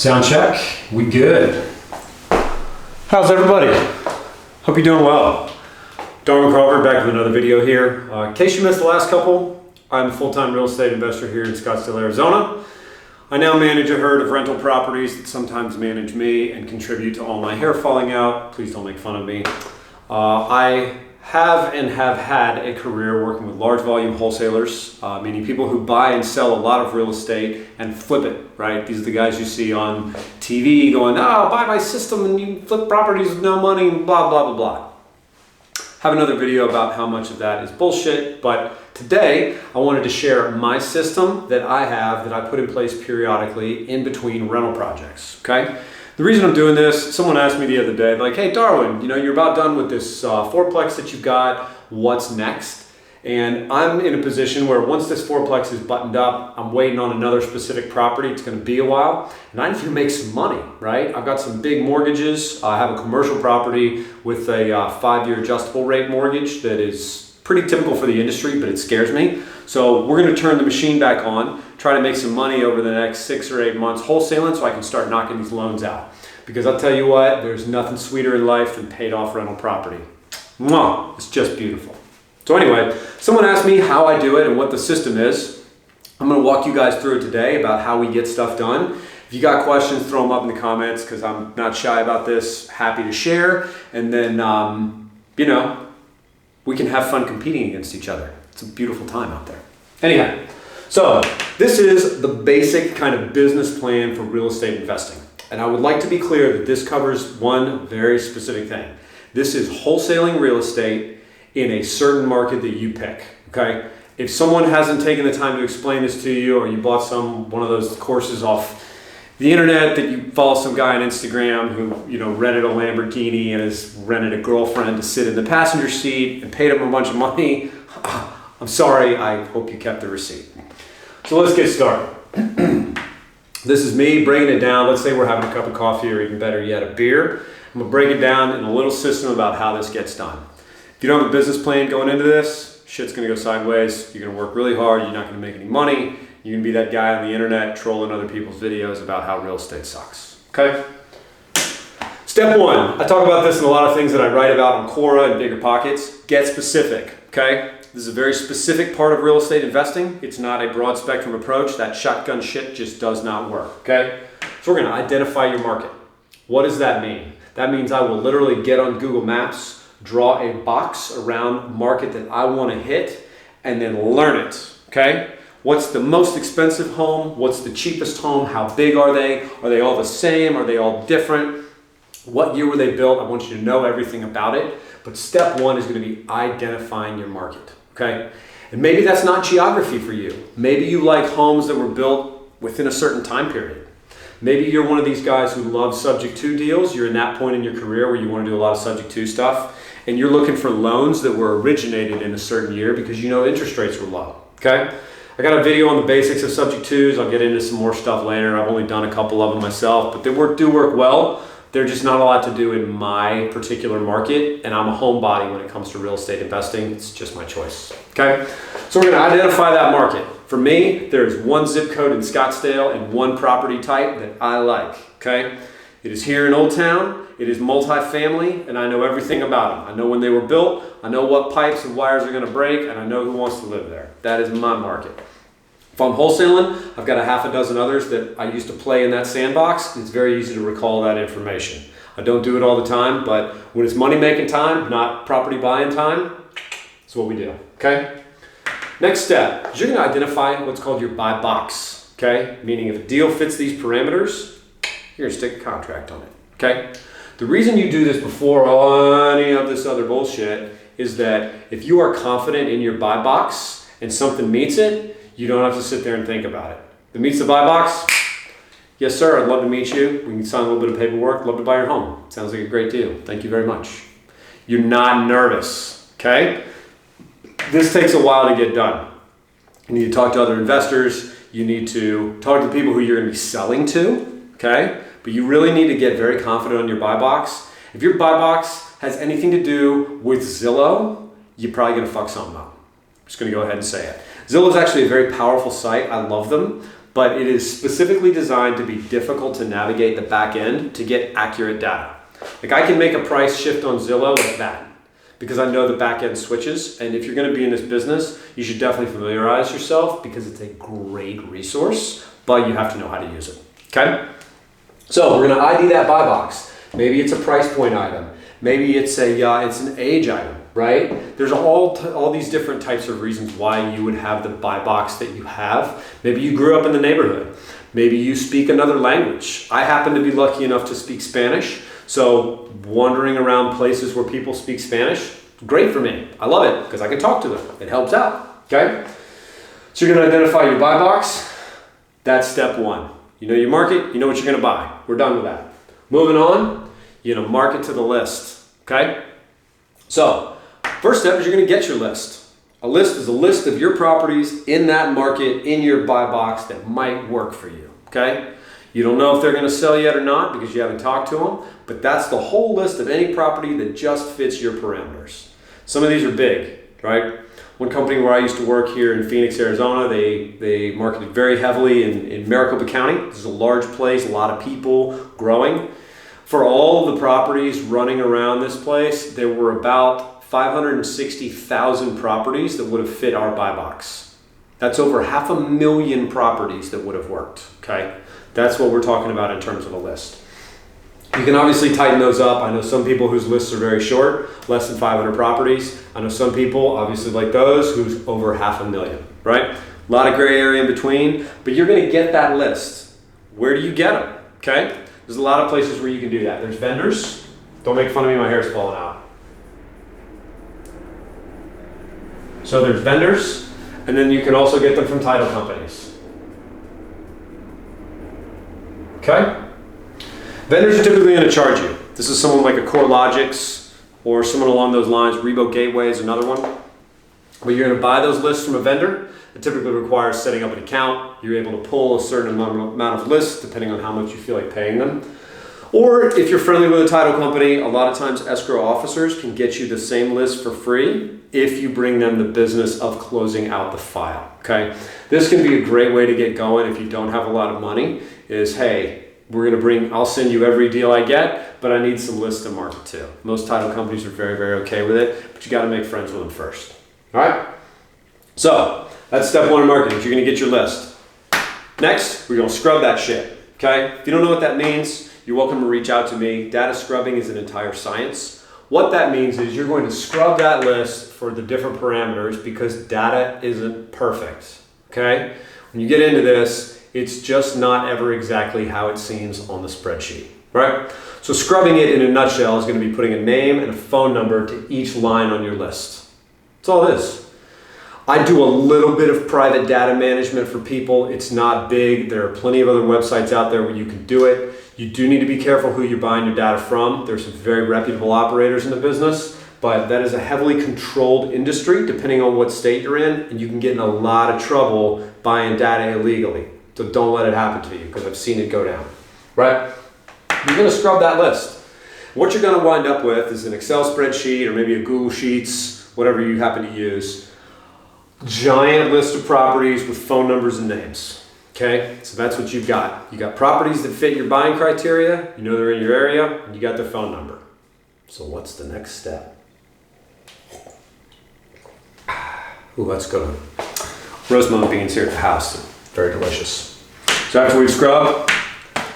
Sound check, we good. How's everybody? Hope you're doing well. Darwin Crawford back with another video here. In case you missed the last couple, I'm a full-time real estate investor here in Scottsdale, Arizona. I now manage a herd of rental properties that sometimes manage me and contribute to all my hair falling out. Please don't make fun of me. I have had a career working with large volume wholesalers, meaning people who buy and sell a lot of real estate and flip it, right? These are the guys you see on TV going, oh, buy my system and you flip properties with no money and blah, blah, blah, blah. Have another video about how much of that is bullshit, but today I wanted to share my system that I have that I put in place periodically in between rental projects, okay? The reason I'm doing this, someone asked me the other day, like, hey Darwin, you're about done with this fourplex that you've got, what's next? And I'm in a position where once this fourplex is buttoned up, I'm waiting on another specific property. It's gonna be a while, and I need to make some money, right? I've got some big mortgages. I have a commercial property with a 5-year adjustable rate mortgage that is pretty typical for the industry, but it scares me. So we're gonna turn the machine back on, try to make some money over the next 6 or 8 months wholesaling so I can start knocking these loans out. Because I'll tell you what, there's nothing sweeter in life than paid off rental property. Mwah, it's just beautiful. So anyway, someone asked me how I do it and what the system is. I'm gonna walk you guys through it today about how we get stuff done. If you got questions, throw them up in the comments because I'm not shy about this, happy to share. And then, we can have fun competing against each other. It's a beautiful time out there. Anyhow, so this is the basic kind of business plan for real estate investing. And I would like to be clear that this covers one very specific thing. This is wholesaling real estate in a certain market that you pick, okay? If someone hasn't taken the time to explain this to you, or you bought one of those courses off the internet, that you follow some guy on Instagram who rented a Lamborghini and has rented a girlfriend to sit in the passenger seat and paid him a bunch of money, I'm sorry, I hope you kept the receipt. So let's get started. This is me breaking it down. Let's say we're having a cup of coffee, or even better yet, a beer. I'm gonna break it down in a little system about how this gets done. If you don't have a business plan going into this, shit's gonna go sideways. You're gonna work really hard. You're not gonna make any money. You're gonna be that guy on the internet trolling other people's videos about how real estate sucks, okay? Step one, I talk about this in a lot of things that I write about on Quora and Bigger Pockets. Get specific, okay? This is a very specific part of real estate investing. It's not a broad spectrum approach. That shotgun shit just does not work, okay? So we're gonna identify your market. What does that mean? That means I will literally get on Google Maps, draw a box around market that I want to hit, and then learn it, okay? What's the most expensive home? What's the cheapest home? How big are they? Are they all the same? Are they all different? What year were they built? I want you to know everything about it. But step one is going to be identifying your market, okay? And maybe that's not geography for you. Maybe you like homes that were built within a certain time period. Maybe you're one of these guys who love subject to deals. You're in that point in your career where you want to do a lot of subject to stuff, and you're looking for loans that were originated in a certain year because interest rates were low, okay? I got a video on the basics of subject twos. I'll get into some more stuff later. I've only done a couple of them myself, but they do work well. They're just not a lot to do in my particular market, and I'm a homebody when it comes to real estate investing. It's just my choice, okay? So we're gonna identify that market. For me, there's one zip code in Scottsdale and one property type that I like, okay? It is here in Old Town, it is multifamily, and I know everything about them. I know when they were built, I know what pipes and wires are gonna break, and I know who wants to live there. That is my market. If I'm wholesaling, I've got a half a dozen others that I used to play in that sandbox. It's very easy to recall that information. I don't do it all the time, but when it's money-making time, not property buying time, that's what we do, okay? Next step is you're gonna identify what's called your buy box, okay? Meaning if a deal fits these parameters, you're gonna stick a contract on it, okay? The reason you do this before any of this other bullshit is that if you are confident in your buy box and something meets it, you don't have to sit there and think about it. If it meets the buy box, yes sir, I'd love to meet you. We can sign a little bit of paperwork, love to buy your home. Sounds like a great deal. Thank you very much. You're not nervous, okay? This takes a while to get done. You need to talk to other investors. You need to talk to people who you're gonna be selling to, okay? But you really need to get very confident on your buy box. If your buy box has anything to do with Zillow, you're probably gonna fuck something up. I'm just gonna go ahead and say it. Zillow is actually a very powerful site. I love them. but it is specifically designed to be difficult to navigate the back end to get accurate data. Like I can make a price shift on Zillow like that because I know the back end switches. And if you're going to be in this business, you should definitely familiarize yourself because it's a great resource, but you have to know how to use it. Okay? So we're going to ID that buy box. Maybe it's a price point item. Maybe it's an age item, right? There's all these different types of reasons why you would have the buy box that you have. Maybe you grew up in the neighborhood. Maybe you speak another language. I happen to be lucky enough to speak Spanish. So wandering around places where people speak Spanish, great for me. I love it because I can talk to them. It helps out, okay? So you're going to identify your buy box. That's step one. You know your market, you know what you're going to buy. We're done with that. Moving on, you're going to market to the list, okay? So first step is you're going to get your list. A list is a list of your properties in that market in your buy box that might work for you, okay? You don't know if they're going to sell yet or not because you haven't talked to them, but that's the whole list of any property that just fits your parameters. Some of these are big, right? One company where I used to work here in Phoenix, Arizona, they marketed very heavily in Maricopa County. This is a large place, a lot of people growing. For all of the properties running around this place, there were about 560,000 properties that would have fit our buy box. That's over 500,000 properties that would have worked, okay? That's what we're talking about in terms of a list. You can obviously tighten those up. I know some people whose lists are very short, less than 500 properties. I know some people, obviously like those, who's over 500,000, right? A lot of gray area in between, but you're gonna get that list. Where do you get them, okay? There's a lot of places where you can do that. There's vendors. Don't make fun of me, my hair's falling out. So there's vendors, and then you can also get them from title companies. Okay? Vendors are typically going to charge you. This is someone like a CoreLogics or someone along those lines. Rebo Gateway is another one. But you're going to buy those lists from a vendor. It typically requires setting up an account. You're able to pull a certain amount of lists depending on how much you feel like paying them. Or if you're friendly with a title company, a lot of times escrow officers can get you the same list for free if you bring them the business of closing out the file, okay? This can be a great way to get going if you don't have a lot of money, is hey, I'll send you every deal I get, but I need some lists to market to. Most title companies are very, very okay with it, but you gotta make friends with them first, all right? So, that's step one in marketing, you're gonna get your list. Next, we're gonna scrub that shit, okay? If you don't know what that means, you're welcome to reach out to me. Data scrubbing is an entire science. What that means is you're going to scrub that list for the different parameters because data isn't perfect, okay? When you get into this, it's just not ever exactly how it seems on the spreadsheet, right? So scrubbing it in a nutshell is going to be putting a name and a phone number to each line on your list. That's all it is. I do a little bit of private data management for people. It's not big. There are plenty of other websites out there where you can do it. You do need to be careful who you're buying your data from. There's some very reputable operators in the business, but that is a heavily controlled industry depending on what state you're in, and you can get in a lot of trouble buying data illegally. So don't let it happen to you because I've seen it go down, right? You're gonna scrub that list. What you're gonna wind up with is an Excel spreadsheet or maybe a Google Sheets, whatever you happen to use. Giant list of properties with phone numbers and names. Okay, so that's what you've got. You got properties that fit your buying criteria, you know they're in your area, and you got their phone number. So what's the next step? Ooh, that's good. Rosemont beans here at the house, very delicious. So after we've scrubbed,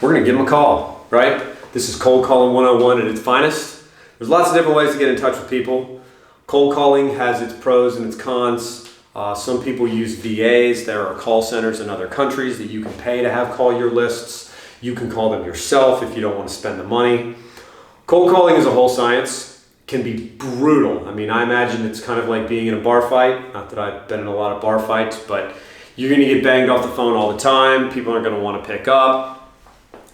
we're gonna give them a call, right? This is cold calling 101 at its finest. There's lots of different ways to get in touch with people. Cold calling has its pros and its cons. Some people use VAs. There are call centers in other countries that you can pay to have call your lists. You can call them yourself if you don't want to spend the money. Cold calling is a whole science. Can be brutal. I mean, I imagine it's kind of like being in a bar fight. Not that I've been in a lot of bar fights, but you're going to get banged off the phone all the time. People aren't going to want to pick up.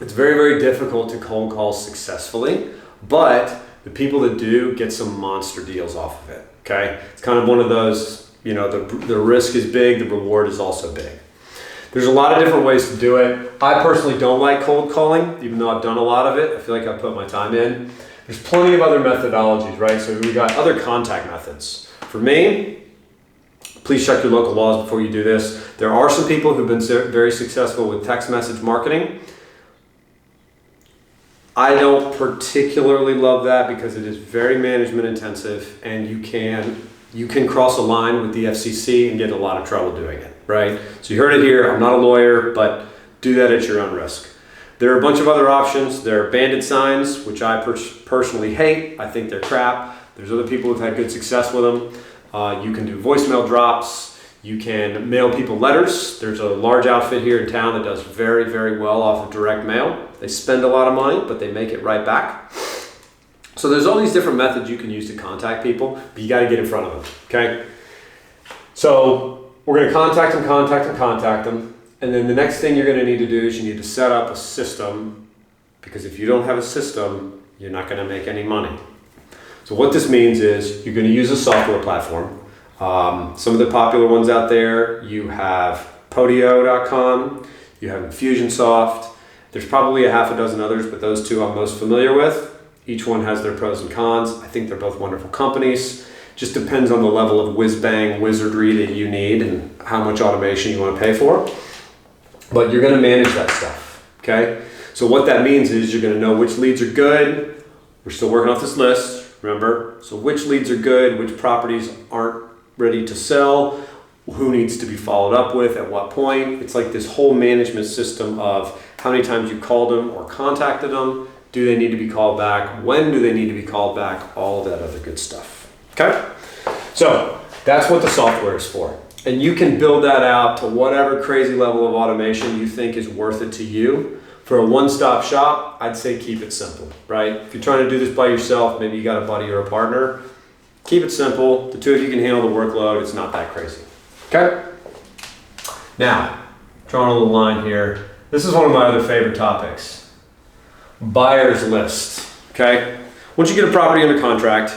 It's very, very difficult to cold call successfully, but the people that do get some monster deals off of it, okay? It's kind of one of those, you know, the risk is big, the reward is also big. There's a lot of different ways to do it. I personally don't like cold calling, even though I've done a lot of it. I feel like I put my time in. There's plenty of other methodologies, right? So we got other contact methods. For me, Please check your local laws before you do this. There are some people who've been very successful with text message marketing. I don't particularly love that because it is very management intensive, and you can cross a line with the FCC and get in a lot of trouble doing it, right? So you heard it here. I'm not a lawyer, but do that at your own risk. There are a bunch of other options. There are banded signs, which I personally hate. I think they're crap. There's other people who've had good success with them. You can do voicemail drops. You can mail people letters. There's a large outfit here in town that does very, very well off of direct mail. They spend a lot of money, but they make it right back. So there's all these different methods you can use to contact people, but you got to get in front of them, okay? So we're going to contact them. And then the next thing you're going to need to do is you need to set up a system, because if you don't have a system, you're not going to make any money. So what this means is you're going to use a software platform. Some of the popular ones out there, you have Podio.com, you have Infusionsoft. There's probably a half a dozen others, but those two I'm most familiar with. Each one has their pros and cons. I think they're both wonderful companies. Just depends on the level of whiz-bang wizardry that you need and how much automation you want to pay for. But you're going to manage that stuff, okay? So what that means is you're going to know which leads are good. We're still working off this list, remember? So which leads are good, which properties aren't ready to sell, who needs to be followed up with at what point. It's like this whole management system of how many times you called them or contacted them. Do they need to be called back? When do they need to be called back? All of that other good stuff, okay? So that's what the software is for. And you can build that out to whatever crazy level of automation you think is worth it to you. For a one-stop shop, I'd say keep it simple, right? If you're trying to do this by yourself, maybe you got a buddy or a partner, keep it simple. The two of you can handle the workload. It's not that crazy, okay? Now, drawing a little line here. This is one of my other favorite topics. Buyer's list, okay? Once you get a property under contract,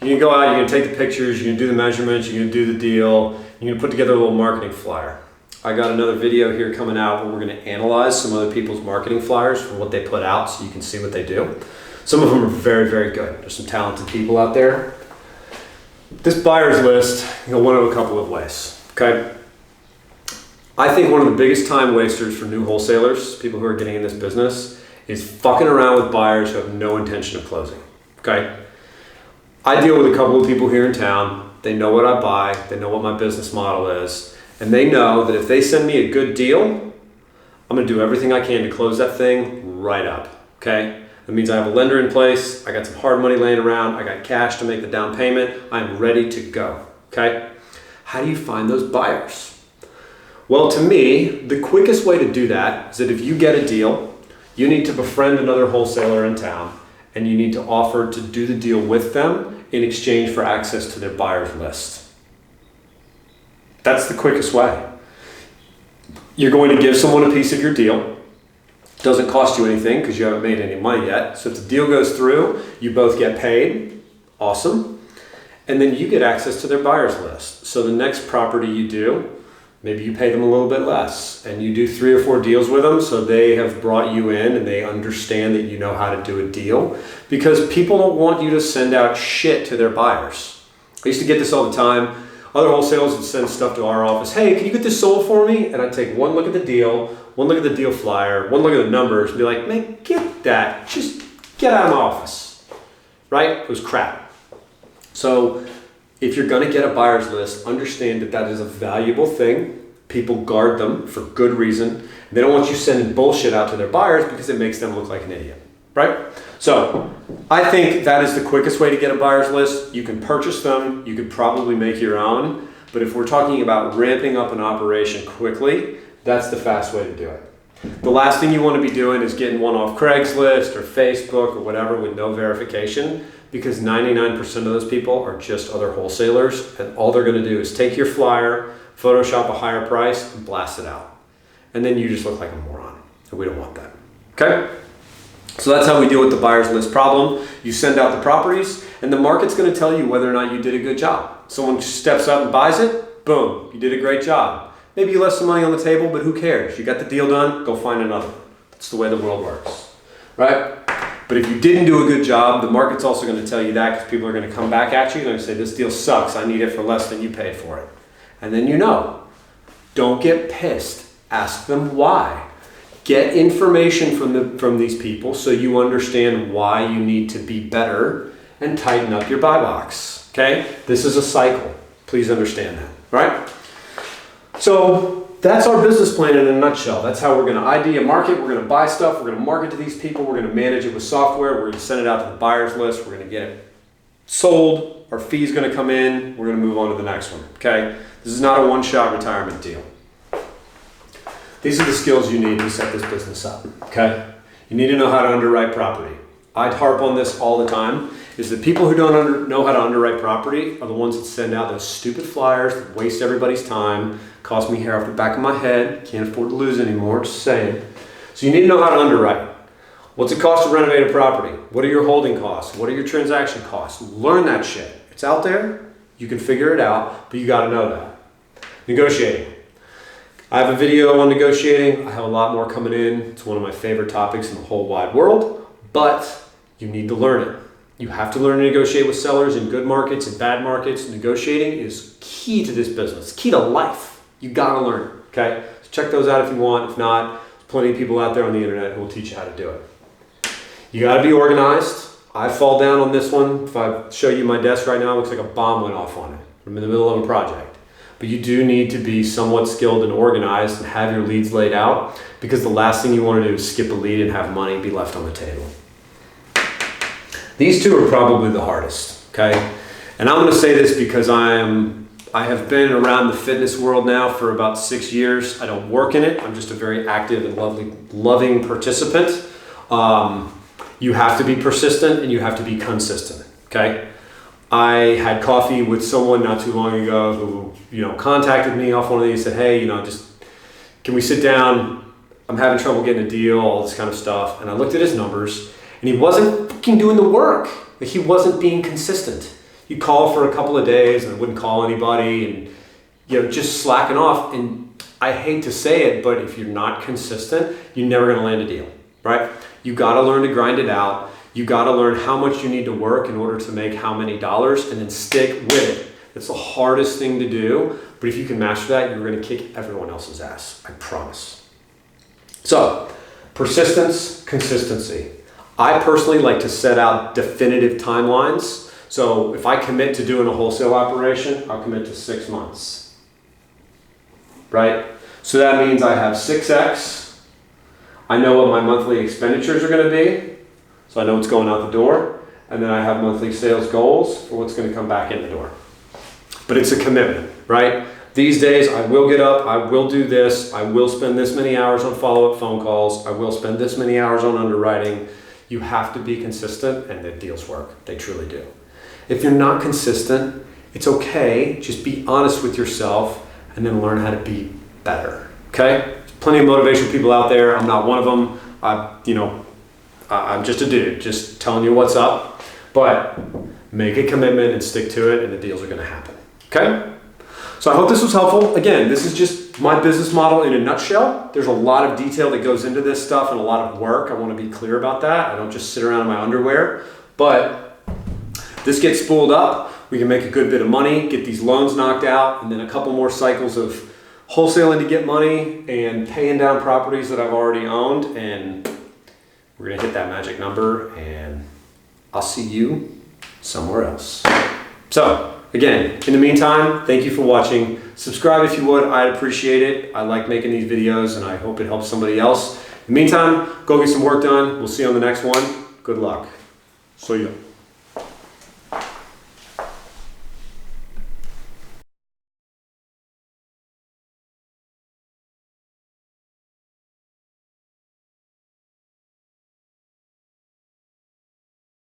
you can go out, you can take the pictures, you can do the measurements, you can do the deal, you can put together a little marketing flyer. I got another video here coming out where we're going to analyze some other people's marketing flyers for what they put out so you can see what they do. Some of them are very, very good. There's some talented people out there. This buyer's list, one of a couple of ways, okay? I think one of the biggest time wasters for new wholesalers, people who are getting in this business, is fucking around with buyers who have no intention of closing, okay? I deal with a couple of people here in town. They know what I buy, they know what my business model is, and they know that if they send me a good deal, I'm gonna do everything I can to close that thing right up, okay? That means I have a lender in place, I got some hard money laying around, I got cash to make the down payment, I'm ready to go, okay? How do you find those buyers? Well, to me, the quickest way to do that is that if you get a deal, you need to befriend another wholesaler in town, and you need to offer to do the deal with them in exchange for access to their buyer's list. That's the quickest way. You're going to give someone a piece of your deal. Doesn't cost you anything because you haven't made any money yet. So if the deal goes through, you both get paid. Awesome. And then you get access to their buyer's list. So the next property you do, maybe you pay them a little bit less and you do 3 or 4 deals with them so they have brought you in and they understand that you know how to do a deal, because people don't want you to send out shit to their buyers. I used to get this all the time. Other wholesalers would send stuff to our office. Hey, can you get this sold for me? And I'd take one look at the deal, one look at the deal flyer, one look at the numbers and be like, man, get that. Just get out of my office, right? It was crap. So if you're going to get a buyer's list, understand that that is a valuable thing. People guard them for good reason. They don't want you sending bullshit out to their buyers because it makes them look like an idiot, right? So I think that is the quickest way to get a buyer's list. You can purchase them. You could probably make your own. But if we're talking about ramping up an operation quickly, that's the fast way to do it. The last thing you want to be doing is getting one off Craigslist or Facebook or whatever with no verification, because 99% of those people are just other wholesalers, and all they're going to do is take your flyer, Photoshop a higher price, and blast it out. And then you just look like a moron, and we don't want that, okay? So that's how we deal with the buyer's list problem. You send out the properties, and the market's going to tell you whether or not you did a good job. Someone steps up and buys it, boom, you did a great job. Maybe you left some money on the table, but who cares? You got the deal done, go find another. That's the way the world works, right? But if you didn't do a good job, the market's also going to tell you that, because people are going to come back at you and they're going to say, this deal sucks, I need it for less than you paid for it. and then you know. Don't get pissed. Ask them why. Get information from these people so you understand why you need to be better and tighten up your buy box. Okay? This is a cycle. Please understand that. All right? So that's our business plan in a nutshell. That's how we're going to ID a market. We're going to buy stuff. We're going to market to these people. We're going to manage it with software. We're going to send it out to the buyer's list. We're going to get it sold. Our fee's going to come in. We're going to move on to the next one. Okay? This is not a one-shot retirement deal. These are the skills you need to set this business up. Okay? You need to know how to underwrite property. I'd harp on this all the time, is that people who don't know how to underwrite property are the ones that send out those stupid flyers that waste everybody's time, cost me hair off the back of my head, can't afford to lose anymore, just saying. So you need to know how to underwrite. What's it cost to renovate a property? What are your holding costs? What are your transaction costs? Learn that shit. It's out there, you can figure it out, but you gotta know that. Negotiating. I have a video on negotiating. I have a lot more coming in. It's one of my favorite topics in the whole wide world, but you need to learn it. You have to learn to negotiate with sellers in good markets and bad markets. Negotiating is key to this business, key to life. You gotta learn it, okay? So check those out if you want. If not, there's plenty of people out there on the internet who will teach you how to do it. You gotta be organized. I fall down on this one. If I show you my desk right now, it looks like a bomb went off on it. I'm in the middle of a project. But you do need to be somewhat skilled and organized and have your leads laid out, because the last thing you want to do is skip a lead and have money be left on the table. These two are probably the hardest, okay? And I'm going to say this because I have been around the fitness world now for about 6 years. I don't work in it. I'm just a very active and loving participant. You have to be persistent and you have to be consistent, okay? I had coffee with someone not too long ago who, contacted me off one of these, said, hey, just, can we sit down? I'm having trouble getting a deal, all this kind of stuff. And I looked at his numbers and he wasn't fucking doing the work. Like, he wasn't being consistent. He'd call for a couple of days and wouldn't call anybody and, just slacking off. And I hate to say it, but if you're not consistent, you're never going to land a deal, right? You got to learn to grind it out. You got to learn how much you need to work in order to make how many dollars, and then stick with it. It's the hardest thing to do, but if you can master that, you're going to kick everyone else's ass. I promise. So, persistence, consistency. I personally like to set out definitive timelines. So if I commit to doing a wholesale operation, I'll commit to 6 months, right? So that means I have 6X. I know what my monthly expenditures are going to be. So I know what's going out the door, and then I have monthly sales goals for what's going to come back in the door. But it's a commitment, right? These days, I will get up, I will do this, I will spend this many hours on follow-up phone calls, I will spend this many hours on underwriting. You have to be consistent, and the deals work. They truly do. If you're not consistent, it's okay. Just be honest with yourself, and then learn how to be better, okay? There's plenty of motivational people out there. I'm not one of them. I'm just a dude, just telling you what's up, but make a commitment and stick to it, and the deals are going to happen. Okay? So I hope this was helpful. Again, this is just my business model in a nutshell. There's a lot of detail that goes into this stuff and a lot of work. I want to be clear about that. I don't just sit around in my underwear, but this gets spooled up. We can make a good bit of money, get these loans knocked out, and then a couple more cycles of wholesaling to get money and paying down properties that I've already owned, and we're going to hit that magic number, and I'll see you somewhere else. So, again, in the meantime, thank you for watching. Subscribe if you would. I'd appreciate it. I like making these videos, and I hope it helps somebody else. In the meantime, go get some work done. We'll see you on the next one. Good luck. See ya.